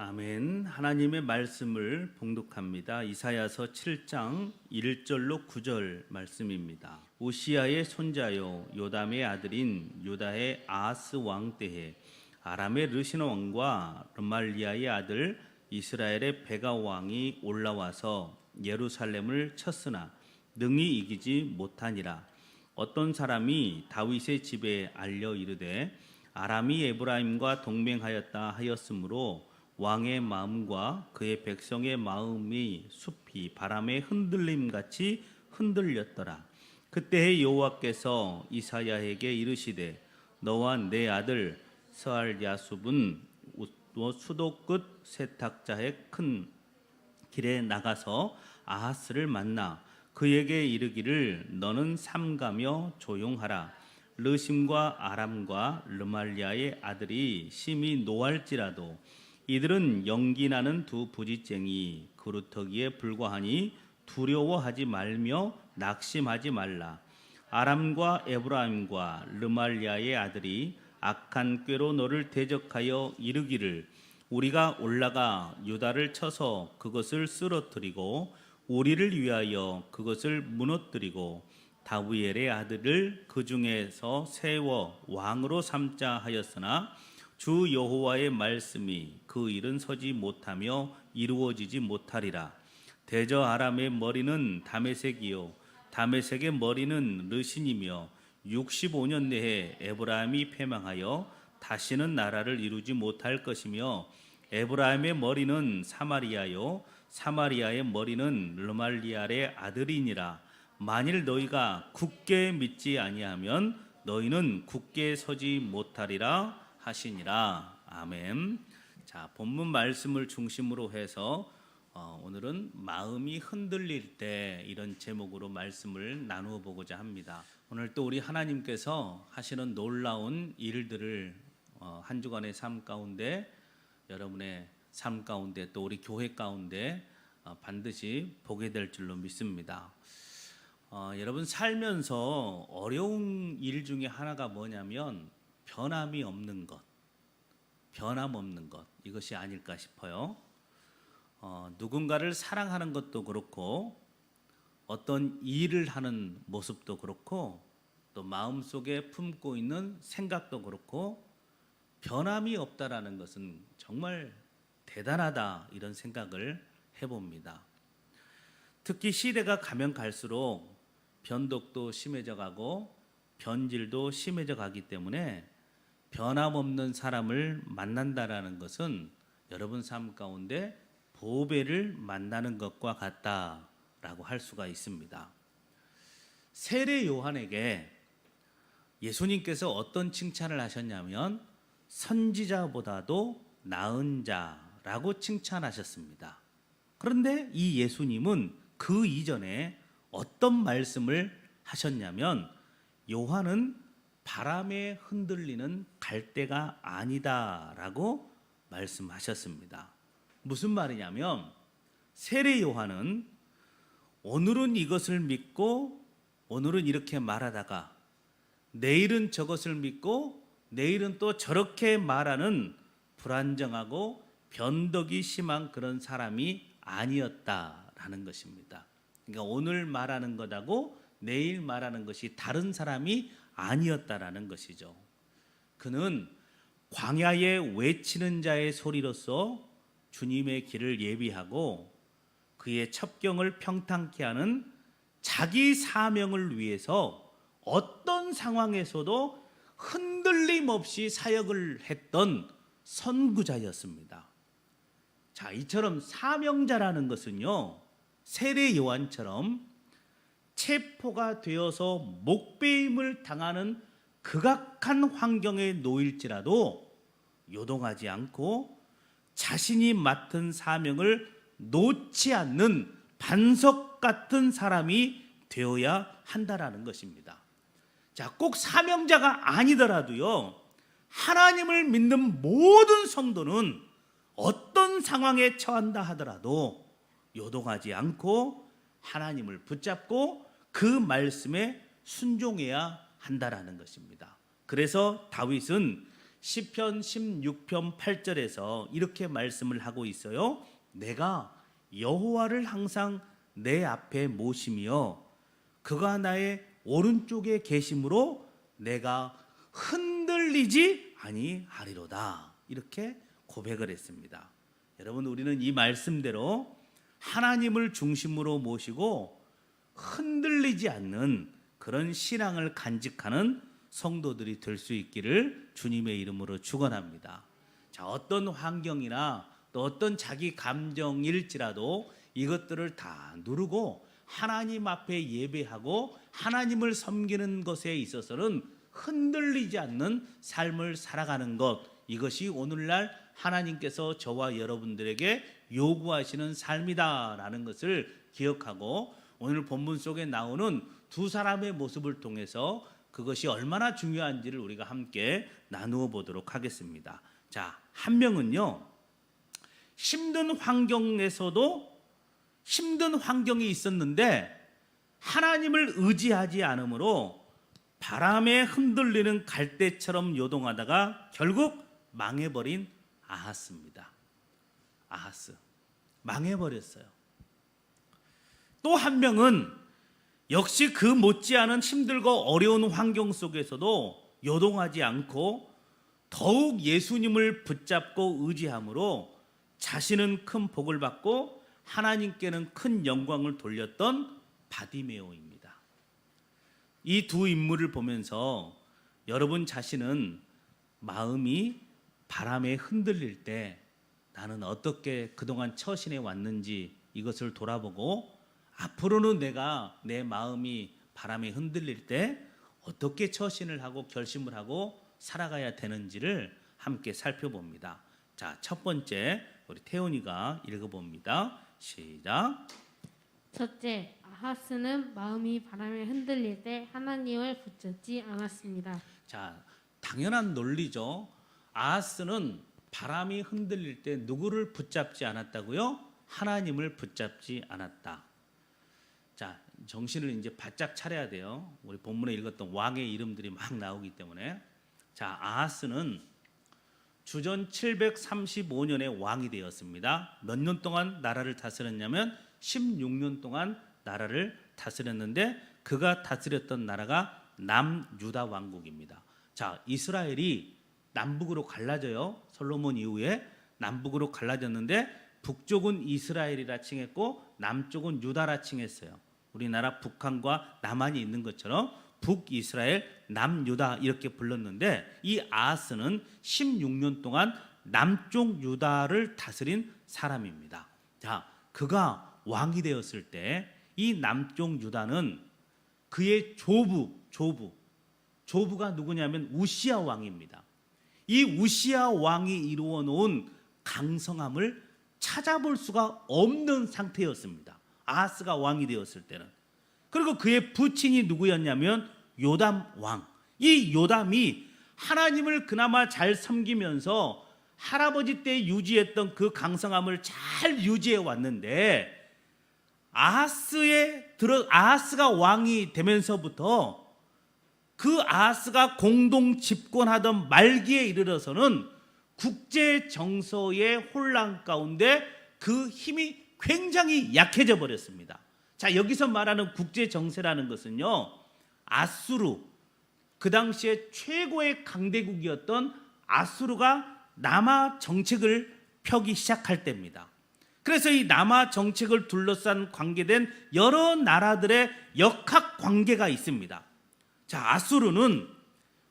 아멘. 하나님의 말씀을 봉독합니다. 이사야서 7장 1절로 9절 말씀입니다. 우시야의 손자요 요담의 아들인 유다의 아하스 왕 때에 아람의 르신 왕과 르말리아의 아들 이스라엘의 베가 왕이 올라와서 예루살렘을 쳤으나 능히 이기지 못하니라. 어떤 사람이 다윗의 집에 알려 이르되 아람이 에브라임과 동맹하였다 하였으므로 왕의 마음과 그의 백성의 마음이 숲이 바람의 흔들림같이 흔들렸더라. 그때에 여호와께서 이사야에게 이르시되 너와 내 아들 스알야숲은 수도 끝 세탁자의 큰 길에 나가서 아하스를 만나 그에게 이르기를 너는 삼가며 조용하라. 르심과 아람과 르말리아의 아들이 심히 노할지라도 이들은 연기나는 두 부지쟁이 그루터기에 불과하니 두려워하지 말며 낙심하지 말라. 아람과 에브라임과 르말리아의 아들이 악한 꾀로 너를 대적하여 이르기를 우리가 올라가 유다를 쳐서 그것을 쓰러뜨리고 우리를 위하여 그것을 무너뜨리고 다브이엘의 아들을 그 중에서 세워 왕으로 삼자 하였으나 주 여호와의 말씀이 그 일은 서지 못하며 이루어지지 못하리라. 대저 아람의 머리는 다메섹이요 다메섹의 머리는 르신이며 65년 내에 에브라임이 패망하여 다시는 나라를 이루지 못할 것이며 에브라임의 머리는 사마리아요 사마리아의 머리는 르말리알의 아들이니라. 만일 너희가 굳게 믿지 아니하면 너희는 굳게 서지 못하리라 하시니라. 아멘. 자, 본문 말씀을 중심으로 해서 오늘은 마음이 흔들릴 때 이런 제목으로 말씀을 나누어 보고자 합니다. 오늘 또 우리 하나님께서 하시는 놀라운 일들을 한 주간의 삶 가운데 여러분의 삶 가운데 또 우리 교회 가운데 반드시 보게 될 줄로 믿습니다. 여러분 살면서 어려운 일 중에 하나가 뭐냐면 변함이 없는 것, 변함 없는 것 이것이 아닐까 싶어요. 누군가를 사랑하는 것도 그렇고 어떤 일을 하는 모습도 그렇고 또 마음속에 품고 있는 생각도 그렇고 변함이 없다라는 것은 정말 대단하다 이런 생각을 해봅니다. 특히 시대가 가면 갈수록 변덕도 심해져 가고 변질도 심해져 가기 때문에 변함없는 사람을 만난다라는 것은 여러분 삶 가운데 보배를 만나는 것과 같다라고 할 수가 있습니다. 세례 요한에게 예수님께서 어떤 칭찬을 하셨냐면 선지자보다도 나은 자라고 칭찬하셨습니다. 그런데 이 예수님은 그 이전에 어떤 말씀을 하셨냐면 요한은 바람에 흔들리는 갈대가 아니다라고 말씀하셨습니다. 무슨 말이냐면 세례 요한은 오늘은 이것을 믿고 오늘은 이렇게 말하다가 내일은 저것을 믿고 내일은 또 저렇게 말하는 불안정하고 변덕이 심한 그런 사람이 아니었다라는 것입니다. 그러니까 오늘 말하는 것하고 내일 말하는 것이 다른 사람이 아니었다라는 것이죠. 그는 광야에 외치는 자의 소리로서 주님의 길을 예비하고 그의 첩경을 평탄케 하는 자기 사명을 위해서 어떤 상황에서도 흔들림 없이 사역을 했던 선구자였습니다. 자, 이처럼 사명자라는 것은요, 세례 요한처럼 체포가 되어서 목배임을 당하는 극악한 환경에 놓일지라도 요동하지 않고 자신이 맡은 사명을 놓지 않는 반석 같은 사람이 되어야 한다라는 것입니다. 자, 꼭 사명자가 아니더라도요, 하나님을 믿는 모든 성도는 어떤 상황에 처한다 하더라도 요동하지 않고 하나님을 붙잡고 그 말씀에 순종해야 한다라는 것입니다. 그래서 다윗은 시편 16편 8절에서 이렇게 말씀을 하고 있어요. 내가 여호와를 항상 내 앞에 모시며 그가 나의 오른쪽에 계심으로 내가 흔들리지 아니하리로다. 이렇게 고백을 했습니다. 여러분, 우리는 이 말씀대로 하나님을 중심으로 모시고 흔들리지 않는 그런 신앙을 간직하는 성도들이 될 수 있기를 주님의 이름으로 축원합니다. 자, 어떤 환경이나 또 어떤 자기 감정일지라도 이것들을 다 누르고 하나님 앞에 예배하고 하나님을 섬기는 것에 있어서는 흔들리지 않는 삶을 살아가는 것, 이것이 오늘날 하나님께서 저와 여러분들에게 요구하시는 삶이다라는 것을 기억하고, 오늘 본문 속에 나오는 두 사람의 모습을 통해서 그것이 얼마나 중요한지를 우리가 함께 나누어 보도록 하겠습니다. 자, 한 명은요, 힘든 환경에서도 힘든 환경이 있었는데 하나님을 의지하지 않으므로 바람에 흔들리는 갈대처럼 요동하다가 결국 망해버린 아하스입니다. 아하스 망해버렸어요. 또 한 명은 역시 그 못지않은 힘들고 어려운 환경 속에서도 요동하지 않고 더욱 예수님을 붙잡고 의지함으로 자신은 큰 복을 받고 하나님께는 큰 영광을 돌렸던 바디메오입니다. 이 두 인물을 보면서 여러분 자신은 마음이 바람에 흔들릴 때 나는 어떻게 그동안 처신해 왔는지 이것을 돌아보고 앞으로는 내가 내 마음이 바람에 흔들릴 때 어떻게 처신을 하고 결심을 하고 살아가야 되는지를 함께 살펴봅니다. 자, 첫 번째 우리 태훈이가 읽어봅니다. 시작. 첫째, 아하스는 마음이 바람에 흔들릴 때 하나님을 붙잡지 않았습니다. 자, 당연한 논리죠. 아하스는 바람이 흔들릴 때 누구를 붙잡지 않았다고요? 하나님을 붙잡지 않았다. 자, 정신을 이제 바짝 차려야 돼요. 우리 본문에 읽었던 왕의 이름들이 막 나오기 때문에. 자, 아하스는 주전 735년에 왕이 되었습니다. 몇 년 동안 나라를 다스렸냐면 16년 동안 나라를 다스렸는데 그가 다스렸던 나라가 남유다 왕국입니다. 자, 이스라엘이 남북으로 갈라져요. 솔로몬 이후에 남북으로 갈라졌는데 북쪽은 이스라엘이라 칭했고 남쪽은 유다라 칭했어요. 우리나라 북한과 남한이 있는 것처럼 북이스라엘, 남유다 이렇게 불렀는데 이 아하스는 16년 동안 남쪽 유다를 다스린 사람입니다. 자, 그가 왕이 되었을 때 이 남쪽 유다는 그의 조부가 누구냐면 우시야 왕입니다. 이 우시야 왕이 이루어 놓은 강성함을 찾아볼 수가 없는 상태였습니다. 아하스가 왕이 되었을 때는. 그리고 그의 부친이 누구였냐면 요담 왕. 이 요담이 하나님을 그나마 잘 섬기면서 할아버지 때 유지했던 그 강성함을 잘 유지해 왔는데 아하스가 왕이 되면서부터 그 아하스가 공동 집권하던 말기에 이르러서는 국제 정서의 혼란 가운데 그 힘이 굉장히 약해져 버렸습니다. 자, 여기서 말하는 국제 정세라는 것은요, 아수르, 그 당시에 최고의 강대국이었던 아수르가 남하 정책을 펴기 시작할 때입니다. 그래서 이 남하 정책을 둘러싼 관계된 여러 나라들의 역학 관계가 있습니다. 자, 아수르는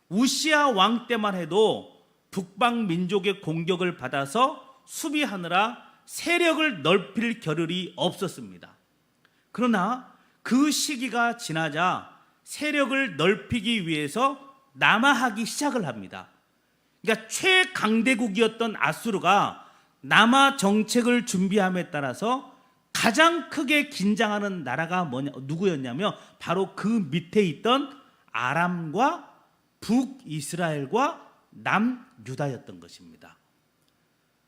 우시야 왕 때만 해도 북방 민족의 공격을 받아서 수비하느라 세력을 넓힐 겨를이 없었습니다. 그러나 그 시기가 지나자 세력을 넓히기 위해서 남하하기 시작을 합니다. 그러니까 최강대국이었던 아수르가 남하 정책을 준비함에 따라서 가장 크게 긴장하는 나라가 누구였냐면 바로 그 밑에 있던 아람과 북이스라엘과 남유다였던 것입니다.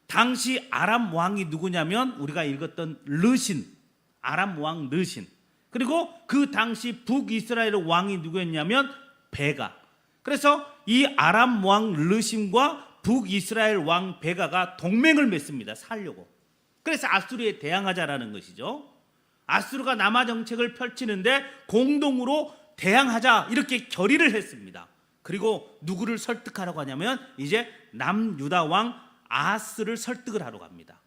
당시 아람 왕이 누구냐면 우리가 읽었던 르신, 아람 왕 르신. 그리고 그 당시 북이스라엘 왕이 누구였냐면 베가. 그래서 이 아람 왕 르심과 북이스라엘 왕 베가가 동맹을 맺습니다. 살려고. 그래서 아수르에 대항하자라는 것이죠. 아수르가 남하 정책을 펼치는데 공동으로 대항하자 이렇게 결의를 했습니다. 그리고 누구를 설득하라고 하냐면 이제 남유다 왕 아하스를 설득을 하러 갑니다.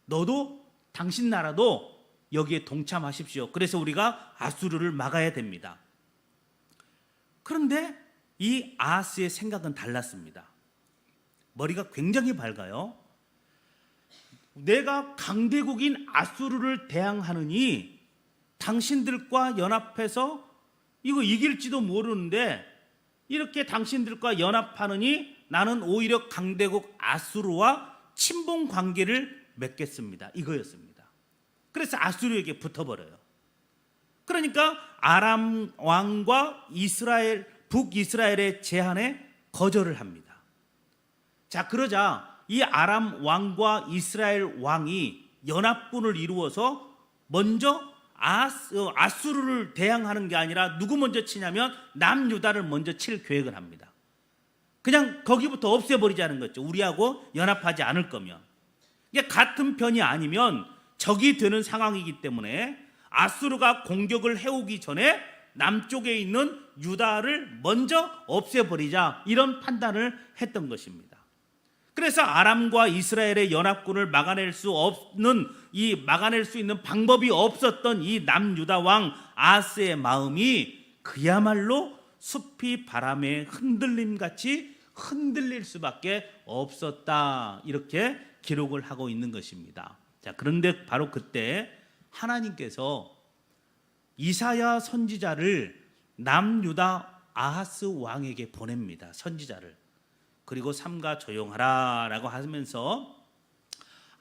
너도 당신 나라도 여기에 동참하십시오. 그래서 우리가 아수르를 막아야 됩니다. 그런데 이 아하스의 생각은 달랐습니다. 머리가 굉장히 밝아요. 내가 강대국인 아수르를 대항하느니 당신들과 연합해서 이거 이길지도 모르는데 이렇게 당신들과 연합하느니 나는 오히려 강대국 아수르와 친분 관계를 맺겠습니다. 이거였습니다. 그래서 아수르에게 붙어버려요. 그러니까 아람 왕과 북이스라엘의 제안에 거절을 합니다. 자, 그러자 이 아람 왕과 이스라엘 왕이 연합군을 이루어서 먼저 아수르를 대항하는 게 아니라 누구 먼저 치냐면 남유다를 먼저 칠 계획을 합니다. 그냥 거기부터 없애버리자는 거죠. 우리하고 연합하지 않을 거면. 이게 같은 편이 아니면 적이 되는 상황이기 때문에 아수르가 공격을 해오기 전에 남쪽에 있는 유다를 먼저 없애버리자 이런 판단을 했던 것입니다. 그래서 아람과 이스라엘의 연합군을 막아낼 수 있는 방법이 없었던 이 남유다 왕 아하스의 마음이 그야말로 숲이 바람에 흔들림같이 흔들릴 수밖에 없었다. 이렇게 기록을 하고 있는 것입니다. 자, 그런데 바로 그때 하나님께서 이사야 선지자를 남유다 아하스 왕에게 보냅니다. 선지자를. 그리고 삼가 조용하라 라고 하면서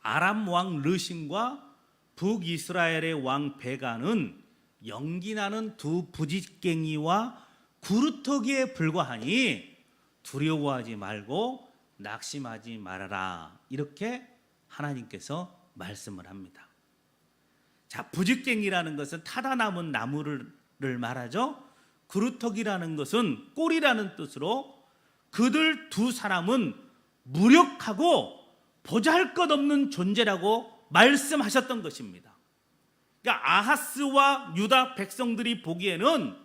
아람 왕 르신과 북이스라엘의 왕 베가는 연기나는 두 부짓갱이와 구루터기에 불과하니 두려워하지 말고 낙심하지 말아라. 이렇게 하나님께서 말씀을 합니다. 자, 부짓갱이라는 것은 타다 남은 나무를 말하죠. 구루터기라는 것은 꼴이라는 뜻으로 그들 두 사람은 무력하고 보잘것없는 존재라고 말씀하셨던 것입니다. 그러니까 아하스와 유다 백성들이 보기에는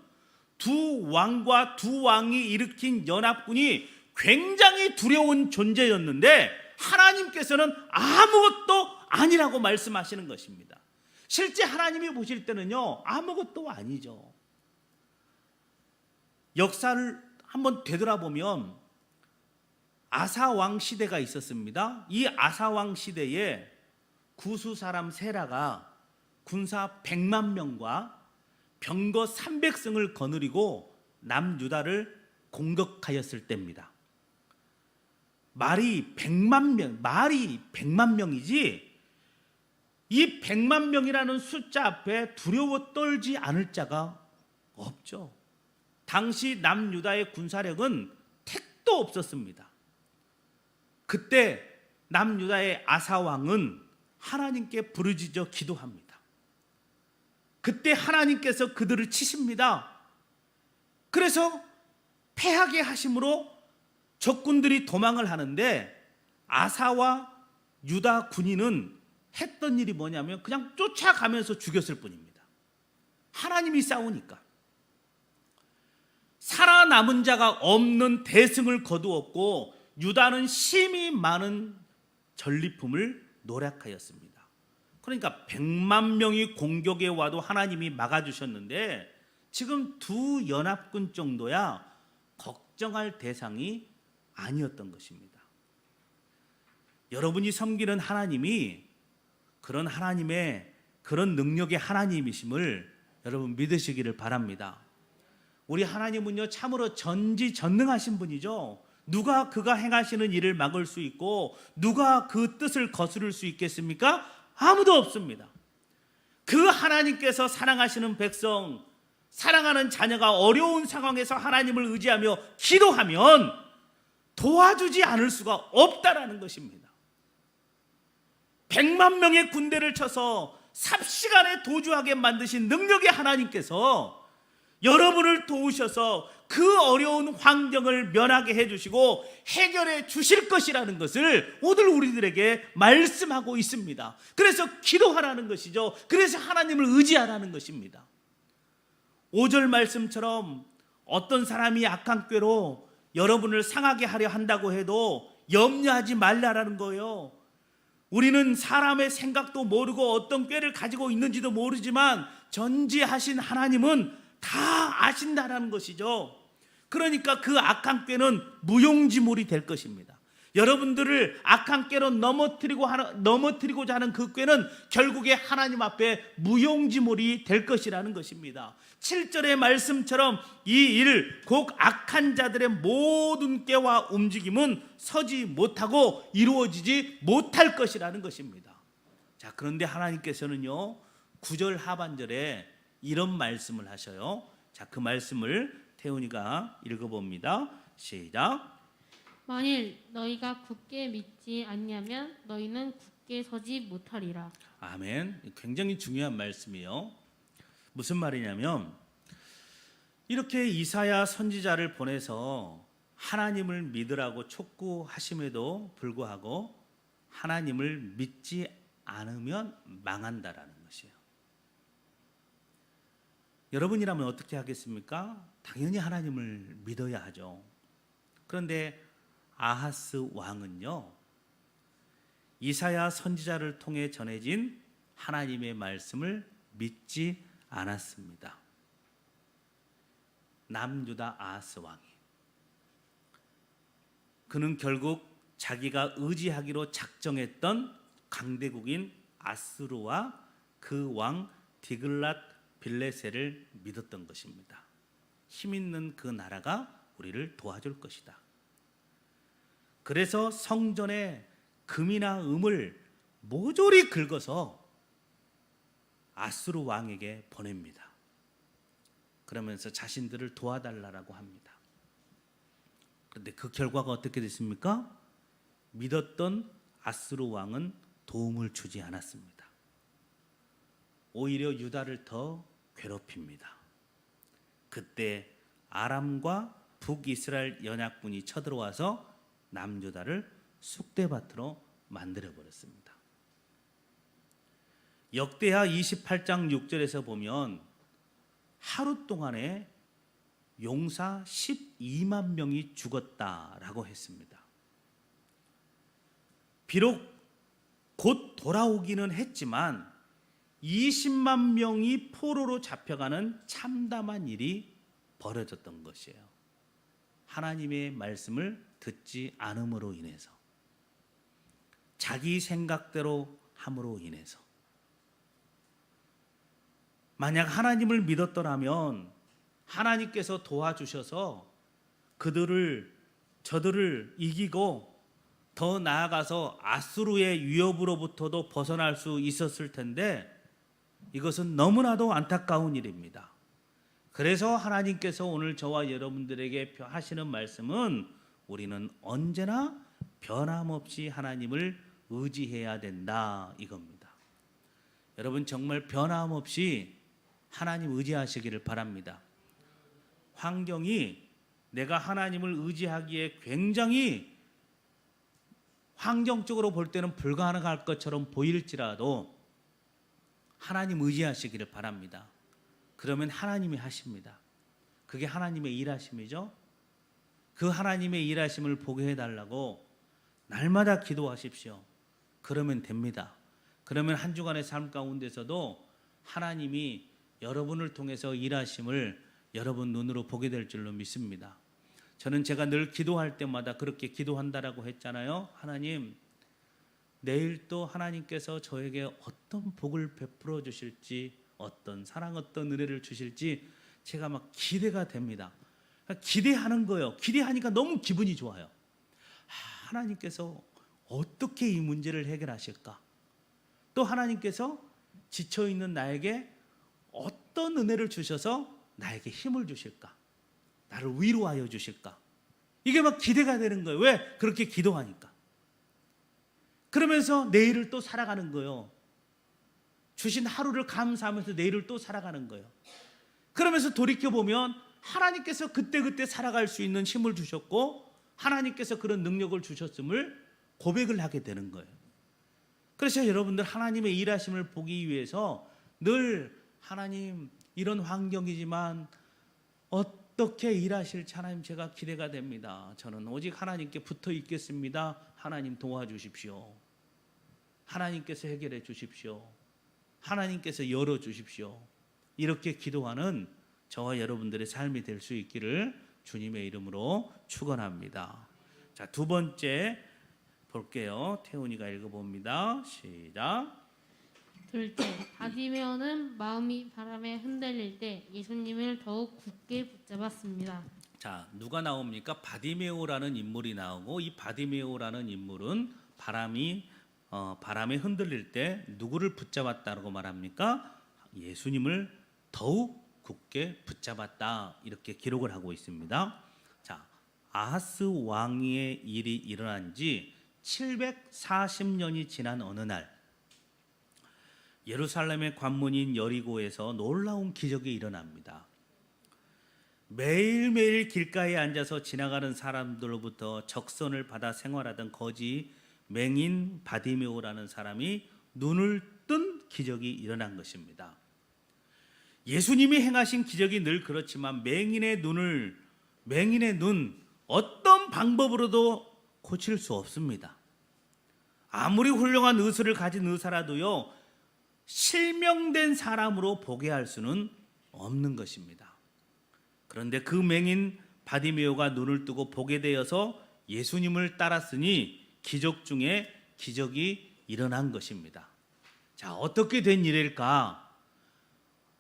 두 왕과 두 왕이 일으킨 연합군이 굉장히 두려운 존재였는데 하나님께서는 아무것도 아니라고 말씀하시는 것입니다. 실제 하나님이 보실 때는요, 아무것도 아니죠. 역사를 한번 되돌아보면 아사왕 시대가 있었습니다. 이 아사왕 시대에 구수 사람 세라가 군사 100만 명과 병거 300승을 거느리고 남유다를 공격하였을 때입니다. 말이 100만 명이지 이 100만 명이라는 숫자 앞에 두려워 떨지 않을 자가 없죠. 당시 남유다의 군사력은 택도 없었습니다. 그때 남유다의 아사왕은 하나님께 부르짖어 기도합니다. 그때 하나님께서 그들을 치십니다. 그래서 패하게 하심으로 적군들이 도망을 하는데 아사와 유다 군인은 했던 일이 뭐냐면 그냥 쫓아가면서 죽였을 뿐입니다. 하나님이 싸우니까. 살아남은 자가 없는 대승을 거두었고 유다는 심히 많은 전리품을 노력하였습니다. 그러니까 100만 명이 공격에 와도 하나님이 막아주셨는데 지금 두 연합군 정도야 걱정할 대상이 아니었던 것입니다. 여러분이 섬기는 하나님이 그런 하나님의 그런 능력의 하나님이심을 여러분 믿으시기를 바랍니다. 우리 하나님은요 참으로 전지전능하신 분이죠. 누가 그가 행하시는 일을 막을 수 있고 누가 그 뜻을 거스를 수 있겠습니까? 아무도 없습니다. 그 하나님께서 사랑하시는 백성, 사랑하는 자녀가 어려운 상황에서 하나님을 의지하며 기도하면 도와주지 않을 수가 없다라는 것입니다. 100만 명의 군대를 쳐서 삽시간에 도주하게 만드신 능력의 하나님께서 여러분을 도우셔서 그 어려운 환경을 면하게 해주시고 해결해 주실 것이라는 것을 오늘 우리들에게 말씀하고 있습니다. 그래서 기도하라는 것이죠. 그래서 하나님을 의지하라는 것입니다. 5절 말씀처럼 어떤 사람이 악한 꾀로 여러분을 상하게 하려 한다고 해도 염려하지 말라라는 거예요. 우리는 사람의 생각도 모르고 어떤 꾀를 가지고 있는지도 모르지만 전지하신 하나님은 다 아신다라는 것이죠. 그러니까 그 악한 꾀는 무용지물이 될 것입니다. 여러분들을 악한 꾀로 넘어뜨리고자 하는 그 꾀는 결국에 하나님 앞에 무용지물이 될 것이라는 것입니다. 7절의 말씀처럼 이 일 곧 악한 자들의 모든 꾀와 움직임은 서지 못하고 이루어지지 못할 것이라는 것입니다. 자, 그런데 하나님께서는요 9절 하반절에 이런 말씀을 하셔요. 자, 그 말씀을 태훈이가 읽어봅니다. 시작. 만일 너희가 굳게 믿지 않냐면 너희는 굳게 서지 못하리라. 아멘. 굉장히 중요한 말씀이에요. 무슨 말이냐면 이렇게 이사야 선지자를 보내서 하나님을 믿으라고 촉구하심에도 불구하고 하나님을 믿지 않으면 망한다라는 것이에요. 여러분이라면 어떻게 하겠습니까? 당연히 하나님을 믿어야 하죠. 그런데 아하스 왕은요 이사야 선지자를 통해 전해진 하나님의 말씀을 믿지 않았습니다. 남유다 아하스 왕이 그는 결국 자기가 의지하기로 작정했던 강대국인 아수르와 그 왕 디글랏 빌레셀을 믿었던 것입니다. 힘 있는 그 나라가 우리를 도와줄 것이다. 그래서 성전에 금이나 음을 모조리 긁어서 아수르 왕에게 보냅니다. 그러면서 자신들을 도와달라고 합니다. 그런데 그 결과가 어떻게 됐습니까? 믿었던 아수르 왕은 도움을 주지 않았습니다. 오히려 유다를 더 괴롭힙니다. 그때 아람과 북이스라엘 연합군이 쳐들어와서 남유다를 쑥대밭으로 만들어버렸습니다. 역대하 28장 6절에서 보면 하루 동안에 용사 12만 명이 죽었다라고 했습니다. 비록 곧 돌아오기는 했지만 20만 명이 포로로 잡혀가는 참담한 일이 벌어졌던 것이에요. 하나님의 말씀을 듣지 않음으로 인해서, 자기 생각대로 함으로 인해서. 만약 하나님을 믿었더라면 하나님께서 도와주셔서 저들을 이기고 더 나아가서 아수르의 위협으로부터도 벗어날 수 있었을 텐데 이것은 너무나도 안타까운 일입니다. 그래서 하나님께서 오늘 저와 여러분들에게 하시는 말씀은 우리는 언제나 변함없이 하나님을 의지해야 된다 이겁니다. 여러분 정말 변함없이 하나님 의지하시기를 바랍니다. 환경이 내가 하나님을 의지하기에 굉장히 환경적으로 볼 때는 불가능할 것처럼 보일지라도 하나님 의지하시기를 바랍니다. 그러면 하나님이 하십니다. 그게 하나님의 일하심이죠. 그 하나님의 일하심을 보게 해달라고 날마다 기도하십시오. 그러면 됩니다. 그러면 한 주간의 삶 가운데서도 하나님이 여러분을 통해서 일하심을 여러분 눈으로 보게 될 줄로 믿습니다. 저는 제가 늘 기도할 때마다 그렇게 기도한다라고 했잖아요. 하나님, 내일 또 하나님께서 저에게 어떤 복을 베풀어 주실지, 어떤 사랑, 어떤 은혜를 주실지 제가 막 기대가 됩니다. 기대하는 거예요. 기대하니까 너무 기분이 좋아요. 하나님께서 어떻게 이 문제를 해결하실까? 또 하나님께서 지쳐있는 나에게 어떤 은혜를 주셔서 나에게 힘을 주실까? 나를 위로하여 주실까? 이게 막 기대가 되는 거예요. 왜? 그렇게 기도하니까. 그러면서 내일을 또 살아가는 거예요. 주신 하루를 감사하면서 내일을 또 살아가는 거예요. 그러면서 돌이켜보면 하나님께서 그때그때 살아갈 수 있는 힘을 주셨고 하나님께서 그런 능력을 주셨음을 고백을 하게 되는 거예요. 그래서 여러분들 하나님의 일하심을 보기 위해서 늘 하나님 이런 환경이지만 어떻게 일하실지 하나님 제가 기대가 됩니다. 저는 오직 하나님께 붙어 있겠습니다. 하나님 도와주십시오. 하나님께서 해결해 주십시오. 하나님께서 열어주십시오. 이렇게 기도하는 저와 여러분들의 삶이 될 수 있기를 주님의 이름으로 축원합니다. 자, 두 번째 볼게요. 태훈이가 읽어봅니다. 시작. 둘째, 바디메오는 마음이 바람에 흔들릴 때 예수님을 더욱 굳게 붙잡았습니다. 자, 누가 나옵니까? 바디메오라는 인물이 나오고 이 바디메오라는 인물은 바람에 흔들릴 때 누구를 붙잡았다고 말합니까? 예수님을 더욱 굳게 붙잡았다 이렇게 기록을 하고 있습니다. 자, 아하스 왕의 일이 일어난 지 740년이 지난 어느 날 예루살렘의 관문인 여리고에서 놀라운 기적이 일어납니다. 매일매일 길가에 앉아서 지나가는 사람들로부터 적선을 받아 생활하던 거지 맹인 바디메오라는 사람이 눈을 뜬 기적이 일어난 것입니다. 예수님이 행하신 기적이 늘 그렇지만 맹인의 눈 어떤 방법으로도 고칠 수 없습니다. 아무리 훌륭한 의술을 가진 의사라도요, 실명된 사람으로 보게 할 수는 없는 것입니다. 그런데 그 맹인 바디메오가 눈을 뜨고 보게 되어서 예수님을 따랐으니 기적 중에 기적이 일어난 것입니다. 자, 어떻게 된 일일까?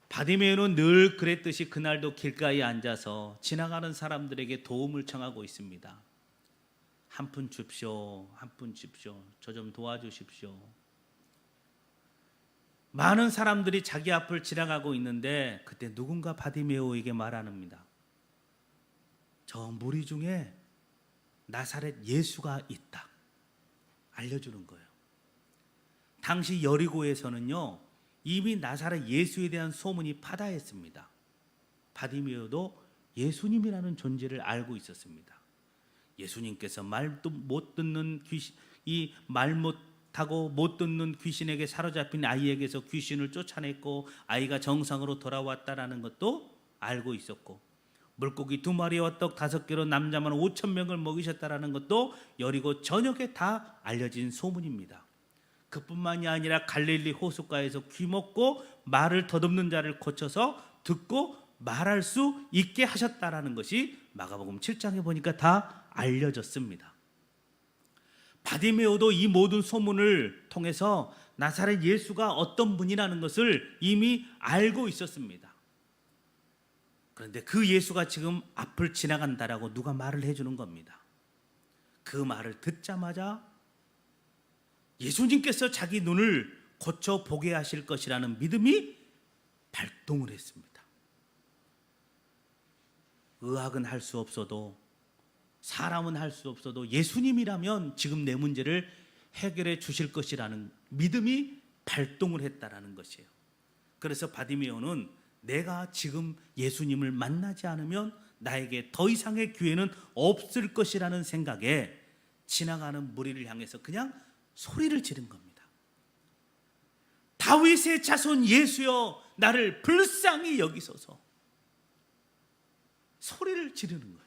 바디메오는 늘 그랬듯이 그날도 길가에 앉아서 지나가는 사람들에게 도움을 청하고 있습니다. 한 푼 줍쇼, 한 푼 줍쇼, 저 좀 도와주십시오. 많은 사람들이 자기 앞을 지나가고 있는데 그때 누군가 바디메오에게 말합니다. 저 무리 중에 나사렛 예수가 있다. 알려주는 거예요. 당시 여리고에서는요, 이미 나사렛 예수에 대한 소문이 파다했습니다. 바디메오도 예수님이라는 존재를 알고 있었습니다. 예수님께서 말도 못 듣는 귀신, 이 말 못하고 못 듣는 귀신에게 사로잡힌 아이에게서 귀신을 쫓아냈고 아이가 정상으로 돌아왔다라는 것도 알고 있었고, 물고기 2마리와 떡 5개로 남자만 5,000명을 먹이셨다라는 것도 여리고 전역에 다 알려진 소문입니다. 그뿐만이 아니라 갈릴리 호숫가에서 귀먹고 말을 더듬는 자를 고쳐서 듣고 말할 수 있게 하셨다라는 것이 마가복음 7장에 보니까 다 알려졌습니다. 바디메오도 이 모든 소문을 통해서 나사렛 예수가 어떤 분이라는 것을 이미 알고 있었습니다. 그런데 그 예수가 지금 앞을 지나간다라고 누가 말을 해주는 겁니다. 그 말을 듣자마자 예수님께서 자기 눈을 고쳐 보게 하실 것이라는 믿음이 발동을 했습니다. 의학은 할 수 없어도, 사람은 할 수 없어도 예수님이라면 지금 내 문제를 해결해 주실 것이라는 믿음이 발동을 했다라는 것이에요. 그래서 바디메오는 내가 지금 예수님을 만나지 않으면 나에게 더 이상의 기회는 없을 것이라는 생각에 지나가는 무리를 향해서 그냥 소리를 지른 겁니다. 다윗의 자손 예수여, 나를 불쌍히 여기소서. 소리를 지르는 거예요.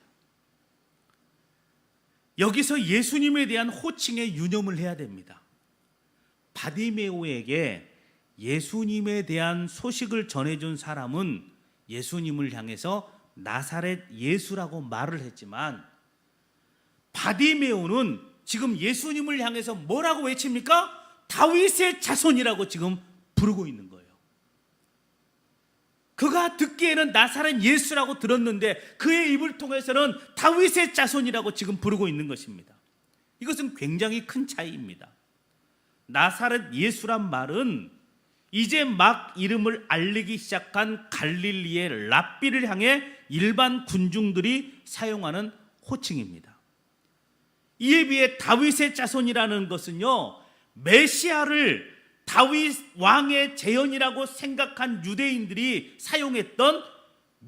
여기서 예수님에 대한 호칭에 유념을 해야 됩니다. 바디메오에게 예수님에 대한 소식을 전해준 사람은 예수님을 향해서 나사렛 예수라고 말을 했지만, 바디메오는 지금 예수님을 향해서 뭐라고 외칩니까? 다윗의 자손이라고 지금 부르고 있는 거예요. 그가 듣기에는 나사렛 예수라고 들었는데 그의 입을 통해서는 다윗의 자손이라고 지금 부르고 있는 것입니다. 이것은 굉장히 큰 차이입니다. 나사렛 예수란 말은 이제 막 이름을 알리기 시작한 갈릴리의 랍비를 향해 일반 군중들이 사용하는 호칭입니다. 이에 비해 다윗의 자손이라는 것은요, 메시아를 다윗 왕의 재현이라고 생각한 유대인들이 사용했던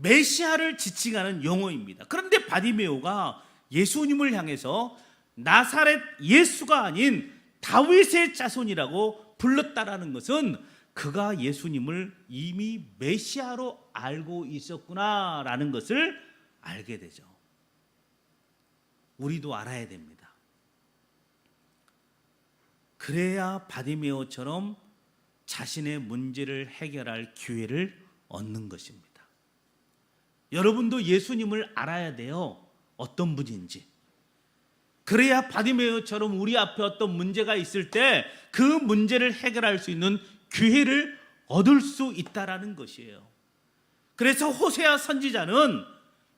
메시아를 지칭하는 용어입니다. 그런데 바디메오가 예수님을 향해서 나사렛 예수가 아닌 다윗의 자손이라고 불렀다라는 것은 그가 예수님을 이미 메시아로 알고 있었구나라는 것을 알게 되죠. 우리도 알아야 됩니다. 그래야 바디메오처럼 자신의 문제를 해결할 기회를 얻는 것입니다. 여러분도 예수님을 알아야 돼요. 어떤 분인지. 그래야 바디메오처럼 우리 앞에 어떤 문제가 있을 때 그 문제를 해결할 수 있는 기회를 얻을 수 있다라는 것이에요. 그래서 호세아 선지자는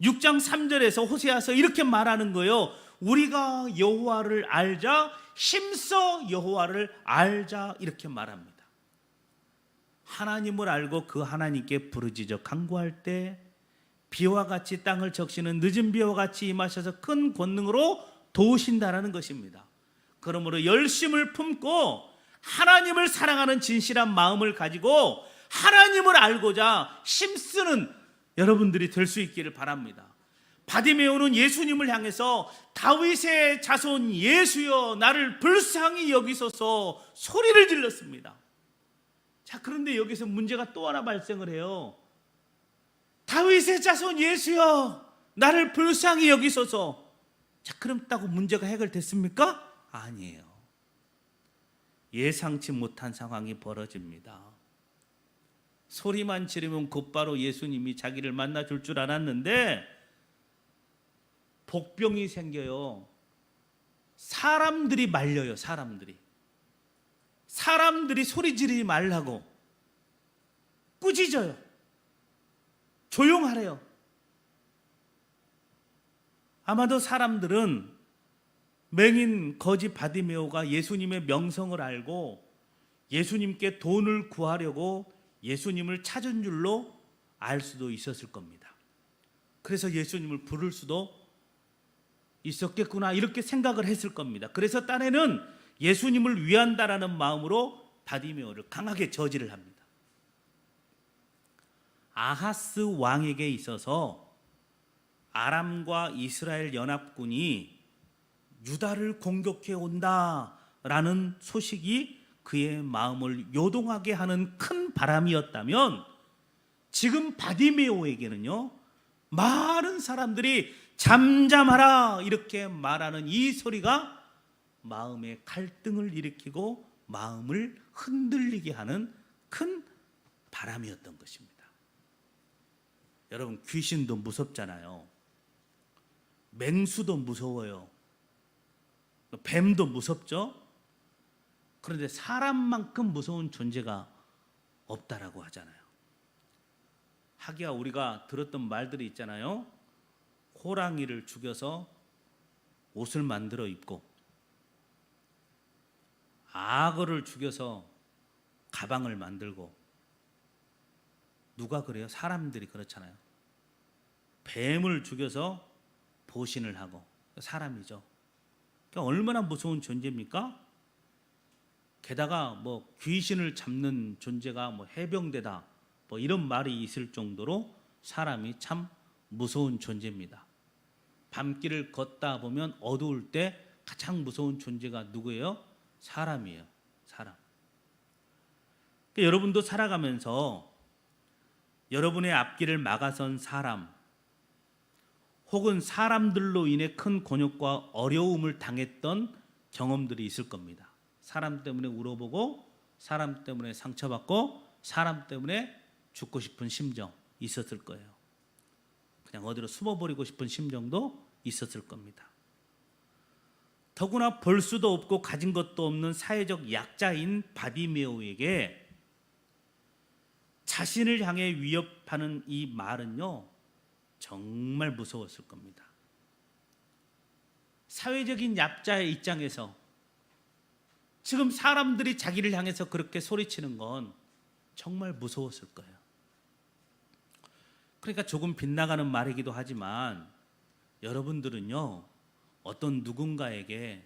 6장 3절에서 호세아서 이렇게 말하는 거예요. 우리가 여호와를 알자, 힘써 여호와를 알자, 이렇게 말합니다. 하나님을 알고 그 하나님께 부르짖어 간구할 때 비와 같이 땅을 적시는 늦은 비와 같이 임하셔서 큰 권능으로 도우신다라는 것입니다. 그러므로 열심을 품고 하나님을 사랑하는 진실한 마음을 가지고 하나님을 알고자 힘쓰는 여러분들이 될 수 있기를 바랍니다. 바디메오는 예수님을 향해서 다윗의 자손 예수여 나를 불쌍히 여기소서 소리를 질렀습니다. 자, 그런데 여기서 문제가 또 하나 발생을 해요. 다윗의 자손 예수여 나를 불쌍히 여기소서. 자, 그렇다고 문제가 해결됐습니까? 아니에요. 예상치 못한 상황이 벌어집니다. 소리만 지르면 곧바로 예수님이 자기를 만나줄 줄 알았는데 복병이 생겨요. 사람들이 말려요. 사람들이 소리 지르지 말라고 꾸짖어요. 조용하래요. 아마도 사람들은 맹인 거지 바디메오가 예수님의 명성을 알고 예수님께 돈을 구하려고 예수님을 찾은 줄로 알 수도 있었을 겁니다. 그래서 예수님을 부를 수도 있었겠구나 이렇게 생각을 했을 겁니다. 그래서 딴에는 예수님을 위한다라는 마음으로 바디메오를 강하게 저지를 합니다. 아하스 왕에게 있어서 아람과 이스라엘 연합군이 유다를 공격해 온다라는 소식이 그의 마음을 요동하게 하는 큰 바람이었다면 지금 바디메오에게는요 많은 사람들이 잠잠하라 이렇게 말하는 이 소리가 마음의 갈등을 일으키고 마음을 흔들리게 하는 큰 바람이었던 것입니다. 여러분 귀신도 무섭잖아요. 맹수도 무서워요. 뱀도 무섭죠. 그런데 사람만큼 무서운 존재가 없다라고 하잖아요. 하기야 우리가 들었던 말들이 있잖아요. 호랑이를 죽여서 옷을 만들어 입고 악어를 죽여서 가방을 만들고 누가 그래요? 사람들이 그렇잖아요. 뱀을 죽여서 보신을 하고 사람이죠. 그러니까 얼마나 무서운 존재입니까? 게다가 뭐 귀신을 잡는 존재가 뭐 해병대다 뭐 이런 말이 있을 정도로 사람이 참 무서운 존재입니다. 밤길을 걷다 보면 어두울 때 가장 무서운 존재가 누구예요? 사람이에요. 사람. 그러니까 여러분도 살아가면서 여러분의 앞길을 막아선 사람 혹은 사람들로 인해 큰 곤욕과 어려움을 당했던 경험들이 있을 겁니다. 사람 때문에 울어보고 사람 때문에 상처받고 사람 때문에 죽고 싶은 심정 있었을 거예요. 그냥 어디로 숨어버리고 싶은 심정도 있었을 겁니다. 더구나 벌 수도 없고 가진 것도 없는 사회적 약자인 바디메오에게 자신을 향해 위협하는 이 말은요 정말 무서웠을 겁니다. 사회적인 약자의 입장에서 지금 사람들이 자기를 향해서 그렇게 소리치는 건 정말 무서웠을 거예요. 그러니까 조금 빗나가는 말이기도 하지만 여러분들은요 어떤 누군가에게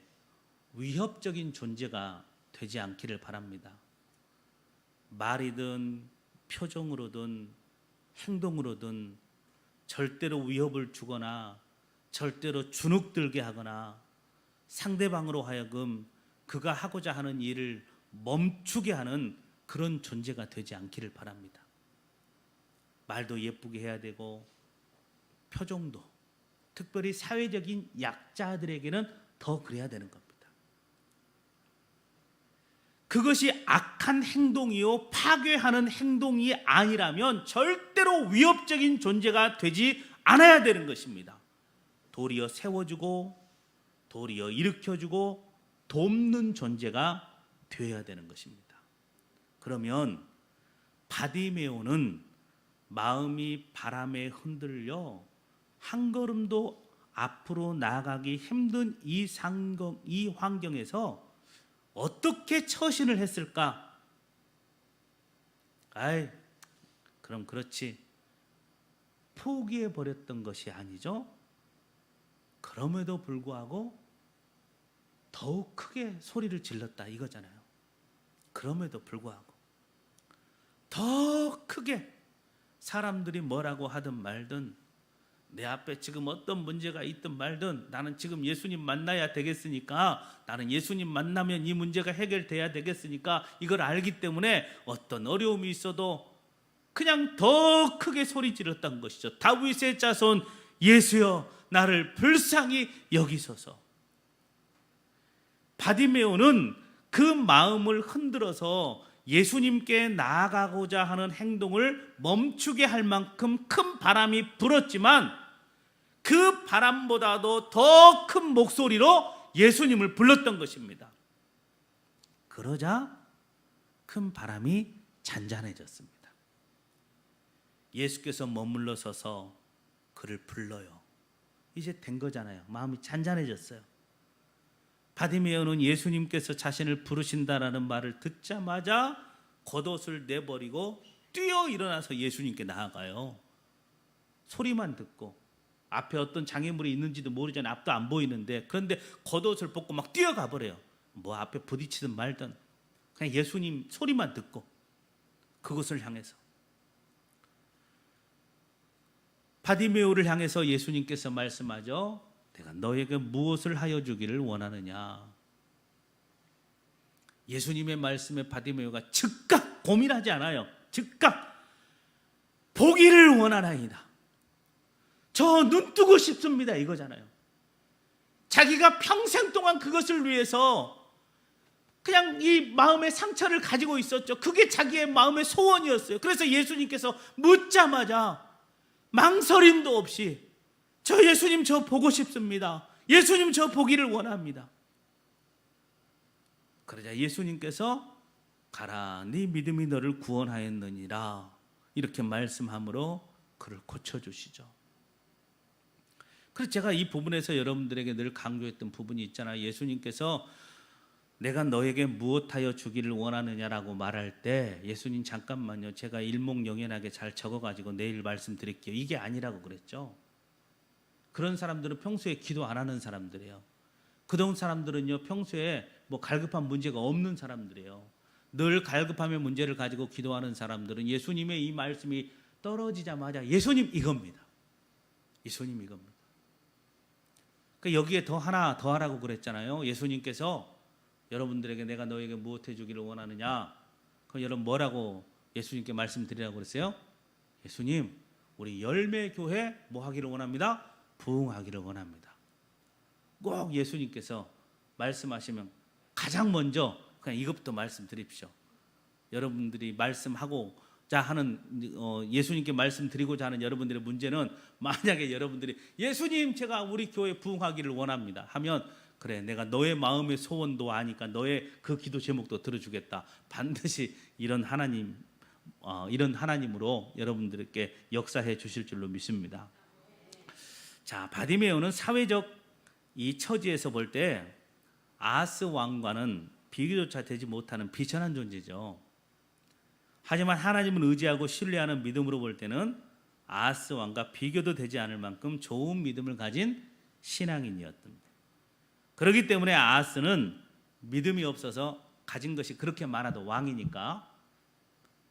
위협적인 존재가 되지 않기를 바랍니다. 말이든 표정으로든 행동으로든 절대로 위협을 주거나 절대로 주눅들게 하거나 상대방으로 하여금 그가 하고자 하는 일을 멈추게 하는 그런 존재가 되지 않기를 바랍니다. 말도 예쁘게 해야 되고 표정도, 특별히 사회적인 약자들에게는 더 그래야 되는 겁니다. 그것이 악한 행동이요 파괴하는 행동이 아니라면 절대로 위협적인 존재가 되지 않아야 되는 것입니다. 도리어 세워주고 도리어 일으켜주고 돕는 존재가 되어야 되는 것입니다. 그러면 바디메오는 마음이 바람에 흔들려 한 걸음도 앞으로 나아가기 힘든 이 환경에서 어떻게 처신을 했을까? 그럼 그렇지. 포기해 버렸던 것이 아니죠. 그럼에도 불구하고 더욱 크게 소리를 질렀다 이거잖아요. 그럼에도 불구하고 더 크게 사람들이 뭐라고 하든 말든 내 앞에 지금 어떤 문제가 있든 말든 나는 지금 예수님 만나야 되겠으니까, 나는 예수님 만나면 이 문제가 해결돼야 되겠으니까 이걸 알기 때문에 어떤 어려움이 있어도 그냥 더 크게 소리 질렀던 것이죠. 다윗의 자손 예수여 나를 불쌍히 여기소서. 바디메오는 그 마음을 흔들어서 예수님께 나아가고자 하는 행동을 멈추게 할 만큼 큰 바람이 불었지만 그 바람보다도 더 큰 목소리로 예수님을 불렀던 것입니다. 그러자 큰 바람이 잔잔해졌습니다. 예수께서 머물러 서서 그를 불러요. 이제 된 거잖아요. 마음이 잔잔해졌어요. 바디메오는 예수님께서 자신을 부르신다라는 말을 듣자마자 겉옷을 내버리고 뛰어 일어나서 예수님께 나아가요. 소리만 듣고 앞에 어떤 장애물이 있는지도 모르잖아요. 앞도 안 보이는데, 그런데 겉옷을 벗고 막 뛰어가 버려요. 뭐 앞에 부딪히든 말든 그냥 예수님 소리만 듣고 그곳을 향해서. 바디메오를 향해서 예수님께서 말씀하죠. 내가 너에게 무엇을 하여 주기를 원하느냐. 예수님의 말씀에 바디메오가 즉각 고민하지 않아요. 즉각 보기를 원하나이다. 저 눈 뜨고 싶습니다 이거잖아요. 자기가 평생 동안 그것을 위해서 그냥 이 마음의 상처를 가지고 있었죠. 그게 자기의 마음의 소원이었어요. 그래서 예수님께서 묻자마자 망설임도 없이 저 예수님 저 보고 싶습니다. 예수님 저 보기를 원합니다. 그러자 예수님께서 가라 네 믿음이 너를 구원하였느니라 이렇게 말씀함으로 그를 고쳐주시죠. 그래서 제가 이 부분에서 여러분들에게 늘 강조했던 부분이 있잖아요. 예수님께서 내가 너에게 무엇하여 주기를 원하느냐라고 말할 때 예수님 잠깐만요. 제가 일목요연하게 잘 적어가지고 내일 말씀드릴게요. 이게 아니라고 그랬죠. 그런 사람들은 평소에 기도 안 하는 사람들이에요. 그런 사람들은요 평소에 뭐 갈급한 문제가 없는 사람들이에요. 늘 갈급함의 문제를 가지고 기도하는 사람들은 예수님의 이 말씀이 떨어지자마자 예수님 이겁니다. 예수님 이겁니다. 그러니까 여기에 더 하나 더 하라고 그랬잖아요. 예수님께서 여러분들에게 내가 너에게 무엇 해주기를 원하느냐. 그럼 여러분 뭐라고 예수님께 말씀드리라고 그랬어요? 예수님 우리 열매교회 뭐 하기를 원합니다? 부흥하기를 원합니다. 꼭 예수님께서 말씀하시면 가장 먼저 그냥 이것부터 말씀드립시오. 여러분들이 말씀하고자 하는 예수님께 말씀드리고자 하는 여러분들의 문제는 만약에 여러분들이 예수님 제가 우리 교회 부흥하기를 원합니다 하면 그래 내가 너의 마음의 소원도 아니까 너의 그 기도 제목도 들어주겠다. 반드시 이런 하나님으로 여러분들께 역사해 주실 줄로 믿습니다. 자, 바디메오는 사회적 이 처지에서 볼 때 아하스 왕과는 비교조차 되지 못하는 비천한 존재죠. 하지만 하나님을 의지하고 신뢰하는 믿음으로 볼 때는 아하스 왕과 비교도 되지 않을 만큼 좋은 믿음을 가진 신앙인이었습니다. 그렇기 때문에 아하스는 믿음이 없어서 가진 것이 그렇게 많아도 왕이니까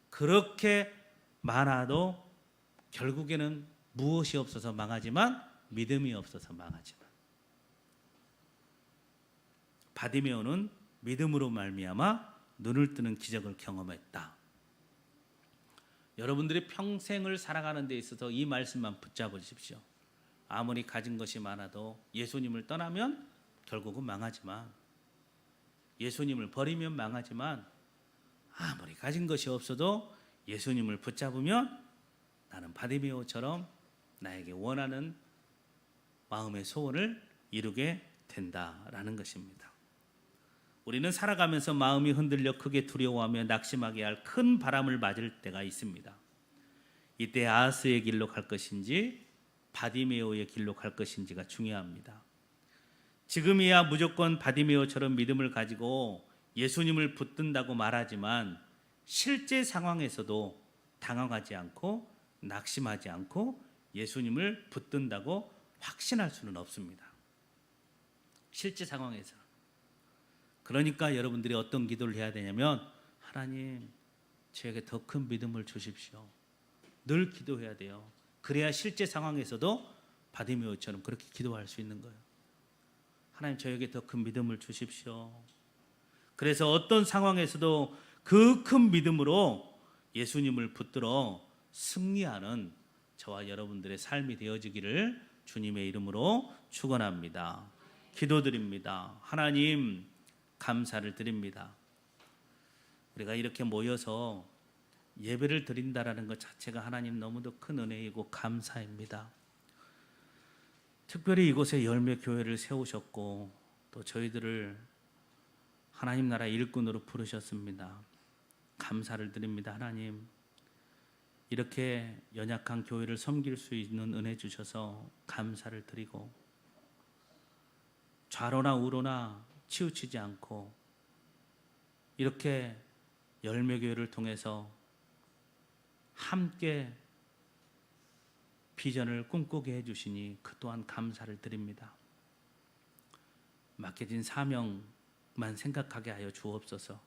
그렇게 많아도 결국에는 무엇이 없어서 망하지만 믿음이 없어서 망하지만 바디메오는 믿음으로 말미암아 눈을 뜨는 기적을 경험했다. 여러분들이 평생을 살아가는 데 있어서 이 말씀만 붙잡으십시오. 아무리 가진 것이 많아도 예수님을 떠나면 결국은 망하지만, 예수님을 버리면 망하지만, 아무리 가진 것이 없어도 예수님을 붙잡으면 나는 바디메오처럼 나에게 원하는 마음의 소원을 이루게 된다라는 것입니다. 우리는 살아가면서 마음이 흔들려 크게 두려워하며 낙심하게 할 큰 바람을 맞을 때가 있습니다. 이때 아하스의 길로 갈 것인지 바디메오의 길로 갈 것인지가 중요합니다. 지금이야 무조건 바디메오처럼 믿음을 가지고 예수님을 붙든다고 말하지만 실제 상황에서도 당황하지 않고 낙심하지 않고 예수님을 붙든다고 확신할 수는 없습니다. 실제 상황에서. 그러니까 여러분들이 어떤 기도를 해야 되냐면, 하나님 저에게 더 큰 믿음을 주십시오. 늘 기도해야 돼요. 그래야 실제 상황에서도 바디메오처럼 그렇게 기도할 수 있는 거예요. 하나님 저에게 더 큰 믿음을 주십시오. 그래서 어떤 상황에서도 그 큰 믿음으로 예수님을 붙들어 승리하는 저와 여러분들의 삶이 되어지기를 주님의 이름으로 축원합니다. 기도드립니다. 하나님 감사를 드립니다. 우리가 이렇게 모여서 예배를 드린다라는 것 자체가 하나님 너무도 큰 은혜이고 감사입니다. 특별히 이곳에 열매 교회를 세우셨고 또 저희들을 하나님 나라 일꾼으로 부르셨습니다. 감사를 드립니다. 하나님 이렇게 연약한 교회를 섬길 수 있는 은혜 주셔서 감사를 드리고, 좌로나 우로나 치우치지 않고 이렇게 열매교회를 통해서 함께 비전을 꿈꾸게 해주시니 그 또한 감사를 드립니다. 맡겨진 사명만 생각하게 하여 주옵소서.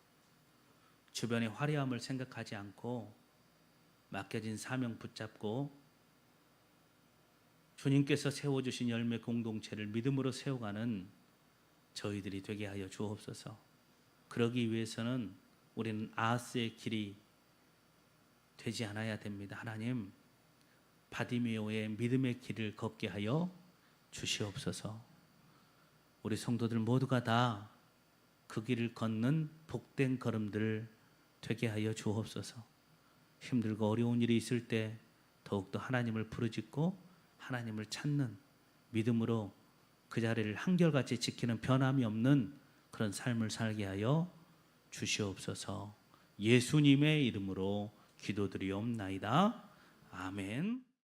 주변의 화려함을 생각하지 않고 맡겨진 사명 붙잡고 주님께서 세워주신 열매 공동체를 믿음으로 세워가는 저희들이 되게 하여 주옵소서. 그러기 위해서는 우리는 아하스의 길이 되지 않아야 됩니다. 하나님 바디메오의 믿음의 길을 걷게 하여 주시옵소서. 우리 성도들 모두가 다 그 길을 걷는 복된 걸음들 되게 하여 주옵소서. 힘들고 어려운 일이 있을 때 더욱더 하나님을 부르짖고 하나님을 찾는 믿음으로 그 자리를 한결같이 지키는 변함이 없는 그런 삶을 살게 하여 주시옵소서. 예수님의 이름으로 기도드리옵나이다. 아멘.